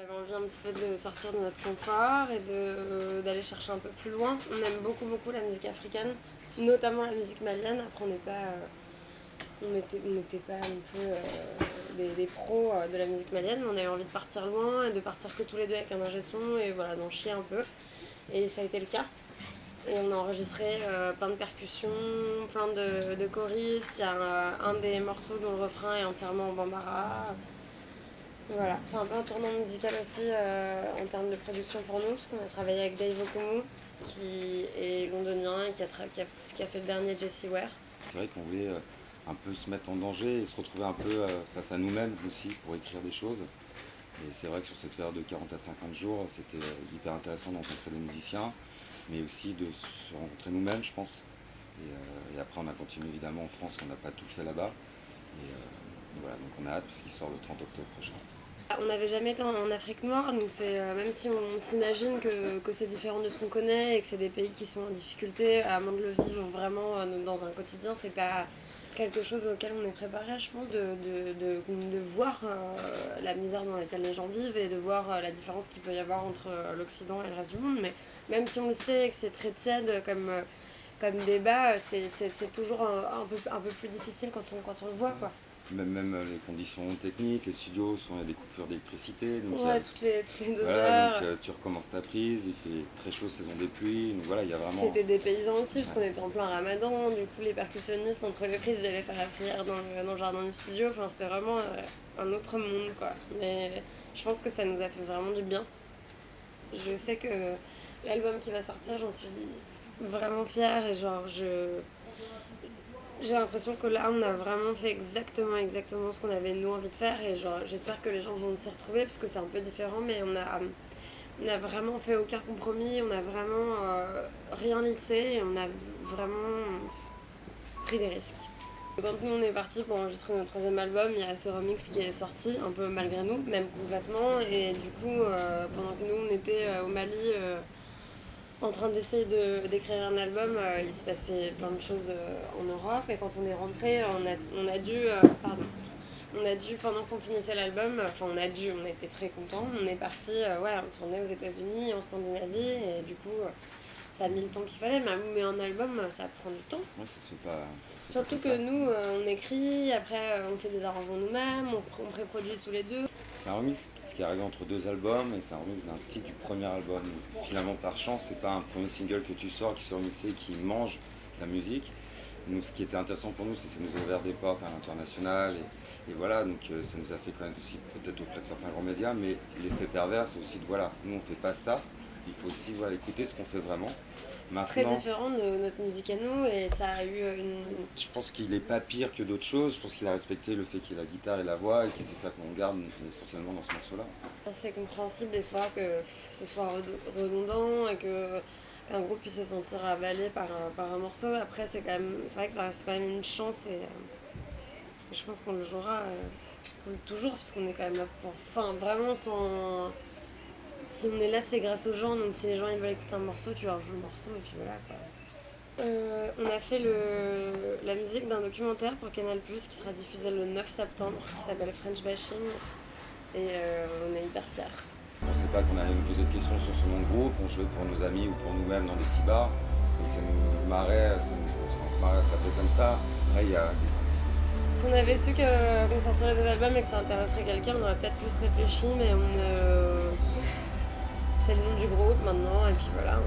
avait envie un petit peu de sortir de notre confort et d'aller chercher un peu plus loin. On aime beaucoup la musique africaine, notamment la musique malienne. Après on n'était pas non plus des pros de la musique malienne, mais on avait envie de partir loin et de partir que tous les deux avec un ingé son et voilà, d'en chier un peu. Et ça a été le cas. Et on a enregistré plein de percussions, plein de choristes. Il y a un des morceaux dont le refrain est entièrement en bambara. Voilà, c'est un peu un tournant musical aussi en termes de production pour nous, parce qu'on a travaillé avec Dave Okoumou, qui est londonien et qui a fait le dernier Jessie Ware. C'est vrai qu'on voulait un peu se mettre en danger et se retrouver un peu face à nous-mêmes aussi pour écrire des choses. Et c'est vrai que sur cette période de 40 à 50 jours, c'était hyper intéressant de rencontrer des musiciens, mais aussi de se rencontrer nous-mêmes, je pense. Et après, on a continué évidemment en France, on n'a pas tout fait là-bas. Et voilà, donc on a hâte puisqu'il sort le 30 octobre prochain. On n'avait jamais été en Afrique noire, donc même si on s'imagine que c'est différent de ce qu'on connaît et que c'est des pays qui sont en difficulté, à moins de le vivre vraiment dans un quotidien, c'est pas quelque chose auquel on est préparé, je pense, de voir la misère dans laquelle les gens vivent et de voir la différence qu'il peut y avoir entre l'Occident et le reste du monde. Mais même si on le sait et que c'est très tiède comme débat, c'est toujours un peu plus difficile quand on le voit, quoi. Même les conditions techniques, les studios, il y a des coupures d'électricité. Donc ouais, toutes les 2 voilà, heures. donc tu recommences ta prise, il fait très chaud saison des pluies, donc voilà, il y a vraiment... C'était des paysans aussi, parce qu'on était en plein ramadan, du coup les percussionnistes, entre les prises, ils allaient faire la prière dans le jardin du studio, enfin c'était vraiment un autre monde, quoi. Mais je pense que ça nous a fait vraiment du bien. Je sais que l'album qui va sortir, j'en suis vraiment fière, et j'ai l'impression que là, on a vraiment fait exactement ce qu'on avait nous envie de faire, et j'espère que les gens vont s'y retrouver, parce que c'est un peu différent, mais on a vraiment fait aucun compromis, on a vraiment rien lissé, et on a vraiment pris des risques. Quand nous on est parti pour enregistrer notre 3e album, il y a ce remix qui est sorti, un peu malgré nous, même complètement, et du coup, pendant que nous on était au Mali en train d'essayer d'écrire un album, il se passait plein de choses en Europe, et quand on est rentré, on a dû, pendant qu'on finissait l'album, on était très contents, on est parti on tournait aux États-Unis, en Scandinavie, et du coup, ça a mis le temps qu'il fallait, mais un album, ça prend du temps. Ouais, ça se fait pas. Surtout que nous, on écrit, après on fait des arrangements nous-mêmes, on pré-produit tous les deux. C'est un remix qui est arrivé entre 2 albums et c'est un remix d'un titre du premier album. Finalement, par chance, c'est pas un premier single que tu sors qui s'est remixé, qui mange la musique. Nous, ce qui était intéressant pour nous, c'est que ça nous a ouvert des portes à l'international. Et voilà, donc ça nous a fait connaître aussi peut-être auprès de certains grands médias, mais l'effet pervers, c'est aussi de voilà, nous on fait pas ça, il faut aussi voilà, écouter ce qu'on fait vraiment. C'est très différent de notre musique à nous, et ça a eu une... Je pense qu'il n'est pas pire que d'autres choses, je pense qu'il a respecté le fait qu'il y ait la guitare et la voix, et que c'est ça qu'on garde essentiellement dans ce morceau-là. C'est compréhensible des fois que ce soit redondant et qu'un groupe puisse se sentir avalé par un morceau. Après, c'est vrai que ça reste quand même une chance, et je pense qu'on le jouera toujours, parce qu'on est quand même là pour... Enfin, vraiment sans... Si on est là, c'est grâce aux gens, donc si les gens ils veulent écouter un morceau, tu leur joues le morceau, et puis voilà, quoi. On a fait la musique d'un documentaire pour Canal+, qui sera diffusé le 9 septembre, qui s'appelle French Bashing, et on est hyper fiers. On ne sait pas qu'on allait nous poser de questions sur ce nom de groupe, on jouait pour nos amis ou pour nous-mêmes dans des petits bars, et ça nous marrait, on se marrait à s'appeler comme ça. Après, il y a... Si on avait su qu'on sortirait des albums et que ça intéresserait quelqu'un, on aurait peut-être plus réfléchi, mais c'est le nom du groupe maintenant, et puis voilà.